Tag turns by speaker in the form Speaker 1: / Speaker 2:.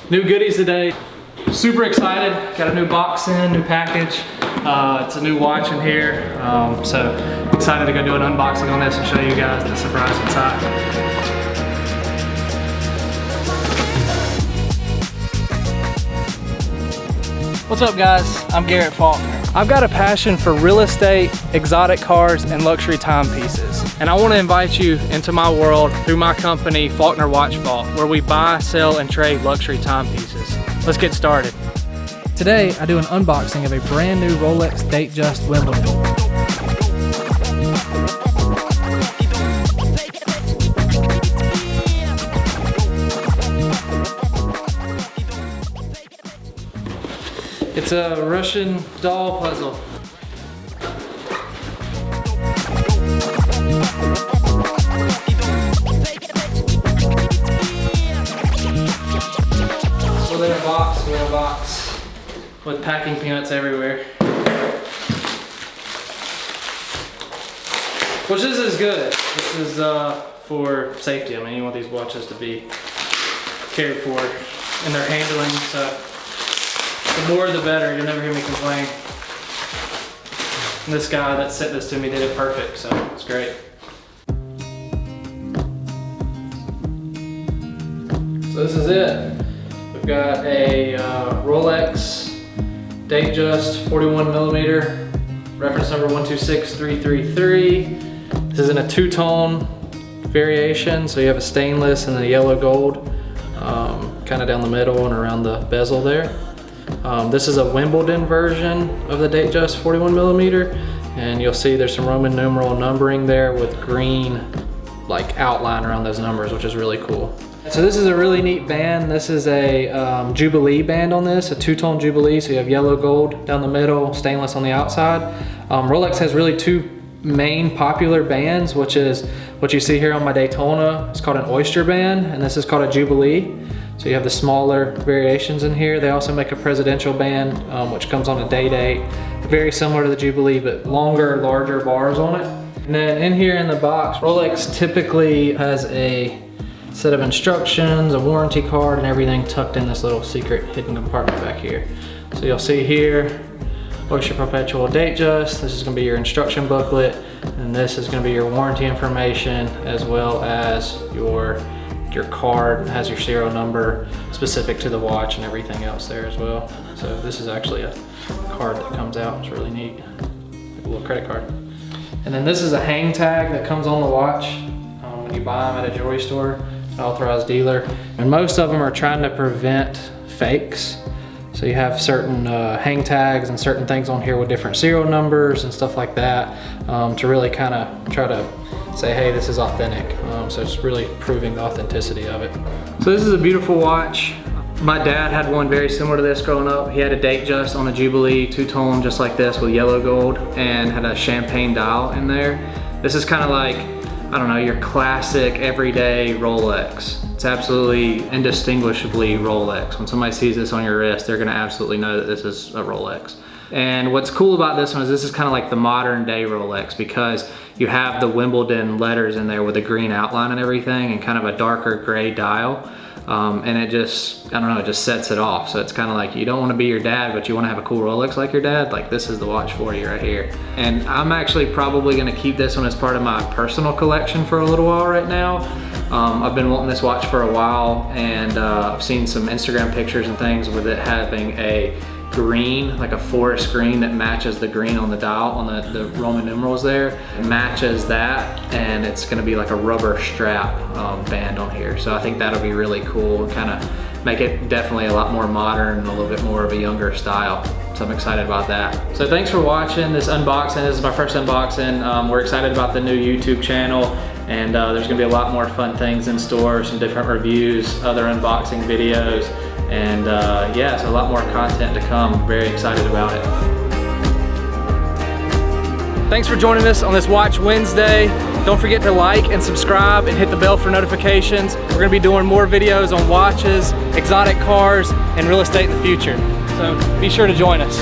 Speaker 1: New goodies today. Super excited. Got a new box in, new package. It's a new watch in here. So excited to go do an unboxing on this and show you guys the surprise inside. What's up guys, I'm Garrett Faulkner. I've got a passion for real estate, exotic cars, and luxury timepieces. And I want to invite you into my world through my company, Faulkner Watch Vault, where we buy, sell, and trade luxury timepieces. Let's get started. Today, I do an unboxing of a brand new Rolex Datejust Wimbledon. It's a Russian doll puzzle. Within a box, we have a box with packing peanuts everywhere. Which this is good. This is for safety. I mean, you want these watches to be cared for in their handling, so the more the better. You'll never hear me complain. And this guy that sent this to me did it perfect, so it's great. So this is it. We've got a Rolex Datejust 41mm, reference number 126333. This is in a two-tone variation, so you have a stainless and a yellow gold, kind of down the middle and around the bezel there. This is a Wimbledon version of the Datejust 41mm, and you'll see there's some Roman numeral numbering there with green like outline around those numbers, which is really cool. So this is a really neat band. This is a Jubilee band on this, a two-tone Jubilee, so you have yellow gold down the middle, stainless on the outside. Rolex has really two main popular bands, which is what you see here on my Daytona. It's called an Oyster band, and this is called a Jubilee. So you have the smaller variations in here. They also make a presidential band, which comes on a day date. Very similar to the Jubilee, but longer, larger bars on it. And then in here in the box, Rolex typically has a set of instructions, a warranty card, and everything tucked in this little secret hidden compartment back here. So you'll see here, Oyster Perpetual Datejust. This is gonna be your instruction booklet, and this is gonna be your warranty information, as well as your card. It has your serial number specific to the watch and everything else there as well. So this is actually a card that comes out. It's really neat, like a little credit card. And then this is a hang tag that comes on the watch when you buy them at a jewelry store, an authorized dealer. And most of them are trying to prevent fakes. So you have certain hang tags and certain things on here with different serial numbers and stuff like that, to really kind of try to say, hey, this is authentic. So it's really proving the authenticity of it. So this is a beautiful watch. My dad had one very similar to this growing up. He had a Datejust on a Jubilee, two-tone just like this with yellow gold, and had a champagne dial in there. This is kind of like, I don't know, your classic everyday Rolex. It's absolutely indistinguishably Rolex. When somebody sees this on your wrist, they're gonna absolutely know that this is a Rolex. And what's cool about this one is this is kind of like the modern day Rolex, because you have the Wimbledon letters in there with a green outline and everything, and kind of a darker gray dial. And it just, I don't know, it just sets it off. So it's kind of like, you don't want to be your dad, but you want to have a cool Rolex like your dad. Like, this is the watch for you right here. And I'm actually probably going to keep this one as part of my personal collection for a little while right now. I've been wanting this watch for a while, and I've seen some Instagram pictures and things with it having a green, like a forest green that matches the green on the dial, on the Roman numerals there. It matches that, and it's gonna be like a rubber strap band on here. So I think that'll be really cool and kind of make it definitely a lot more modern and a little bit more of a younger style. So I'm excited about that. So thanks for watching this unboxing. This is my first unboxing. We're excited about the new YouTube channel, and there's gonna be a lot more fun things in store, some different reviews, other unboxing videos, and yeah, so a lot more content to come. I'm very excited about it. Thanks for joining us on this Watch Wednesday. Don't forget to like and subscribe and hit the bell for notifications. We're gonna be doing more videos on watches, exotic cars, and real estate in the future. So be sure to join us.